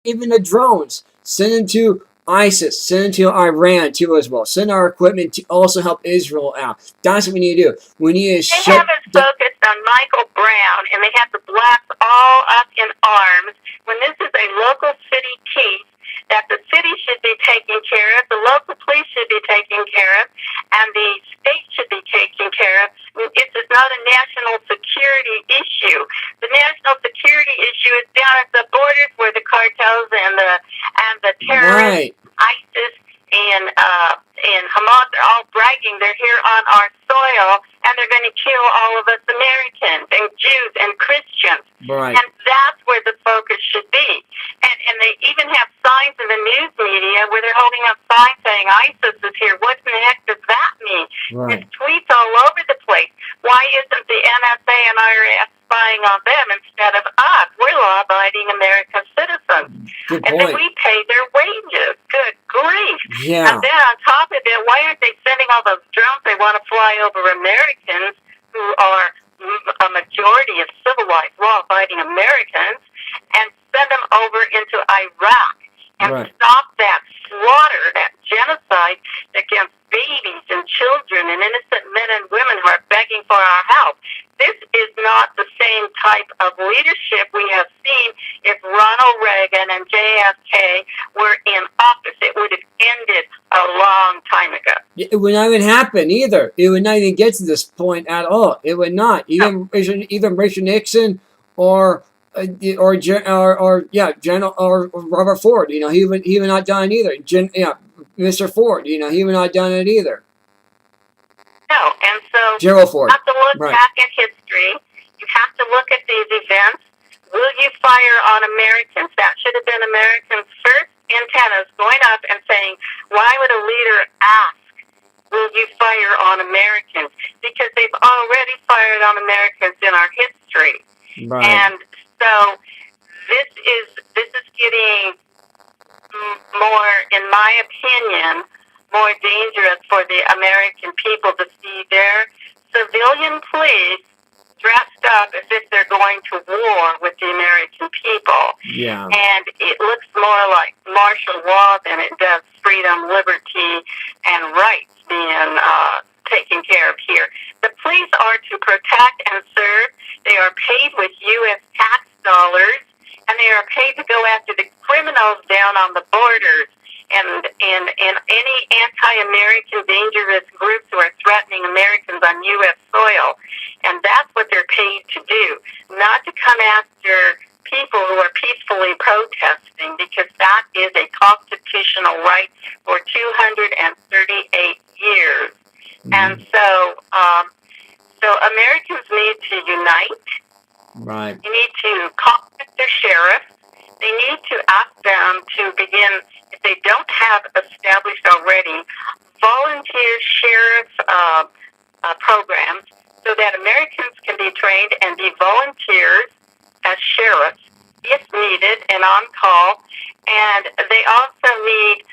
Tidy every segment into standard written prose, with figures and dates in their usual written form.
even the drones. Send them to ISIS. Send them to Iran too as well. Send our equipment to also help Israel out. That's what we need to do. We need to They haven't focused on Michael Brown, and they have the blacks all up in arms when this is a local city case that the city should be taking care of, the local police should be taking care of, and the state should be taking care of. It is not a national security issue. The national security issue is down at the borders where the cartels and the terrorists, ISIS and Hamas are all bragging they're here on our soil and they're going to kill all of us Americans and Jews and Christians. Right. And that's where the focus should be. And they even have signs in the news media where they're holding up signs saying ISIS is here. What in the heck does that mean? Right. There's tweets all over the place. Why isn't the NSA and IRS spying on them instead of us? We're law-abiding American citizens. Good and point. then we pay their wages. Good grief. Yeah. And then on top of it, why aren't they sending all those drones they want to fly over Americans who are a majority of civilized, law-abiding Americans and send them over into Iraq and stop that slaughter, that genocide against babies and children and innocent men and women who are begging for our help. This is not the same type of leadership we have seen if Ronald Reagan and JFK were in office. It would have ended a long time ago. It would not even happen either. It would not even get to this point at all. It would not. Even Richard Nixon or General or Robert Ford. You know, he would not done it either. Mr. Ford. You know, he would not done it either. No, and so Gerald Ford. You have to look back at history. You have to look at these events. Will you fire on Americans? That should have been Americans' first antennas going up and saying, why would a leader ask, will you fire on Americans? Because they've already fired on Americans in our history. Right. And so this is getting more, in my opinion, more dangerous for the American people to see their civilian police dressed up as if they're going to war with the American people. Yeah. And it looks more like martial law than it does freedom, liberty, and rights being taken care of here. The police are to protect and serve. They are paid with U.S. tax dollars, and they are paid to go after the criminals down on the borders and any anti-American dangerous groups who are threatening Americans on U.S. soil. And that's what they're paid to do, not to come after people who are peacefully protesting, because that is a constitutional right for 238 years. Mm-hmm. And so Americans need to unite. Right. They need to contact their sheriff. They need to ask them to begin, if they don't have established already, volunteer sheriff programs so that Americans can be trained and be volunteers as sheriffs if needed and on call. And they also need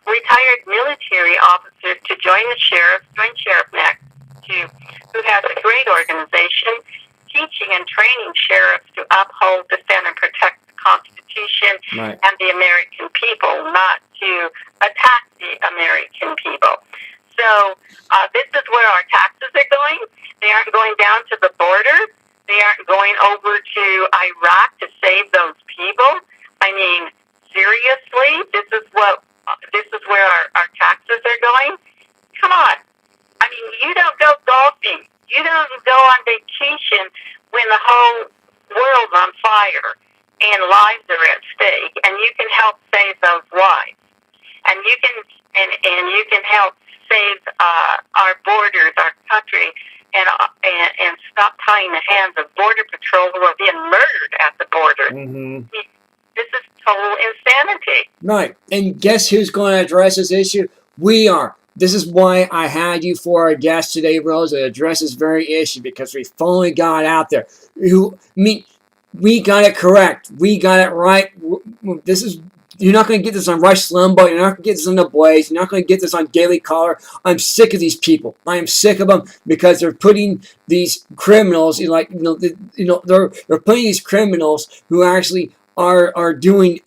retired military officers to join the sheriff, join Sheriff Next, who has a great organization teaching and training sheriffs to uphold, defend, and protect the Constitution and the American people, not to attack the American people. So this is where our taxes are going. They aren't going down to the border. They aren't going over to Iraq to save those people. I mean, seriously, this is where our taxes are going? Come on. I mean, you don't go golfing. You don't go on vacation when the whole world's on fire and lives are at stake, and you can help save those lives. And you can help save our borders, our country, and stop tying the hands of Border Patrol who are being murdered at the border. Mm-hmm. This is total insanity. Right. And guess who's going to address this issue? We are. This is why I had you for our guest today, Rose, to address this very issue, because we finally got out there. We got it correct. We got it right. You're not going to get this on Rush Limbaugh. You're not going to get this on The Blaze. You're not going to get this on Daily Caller. I'm sick of these people. I am sick of them because they're putting these criminals, they're putting these criminals who actually are doing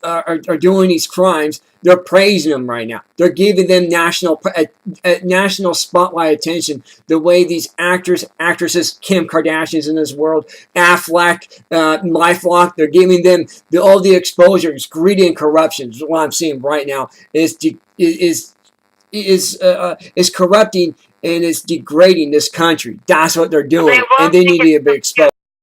these crimes, they're praising them right now. They're giving them national spotlight attention. The way these actresses, Kim Kardashian's in this world, Affleck, LifeLock, they're giving them all the exposure. It's greed and corruption. Is what I'm seeing right now. Is corrupting and is degrading this country. That's what they're doing, and they need to be exposed.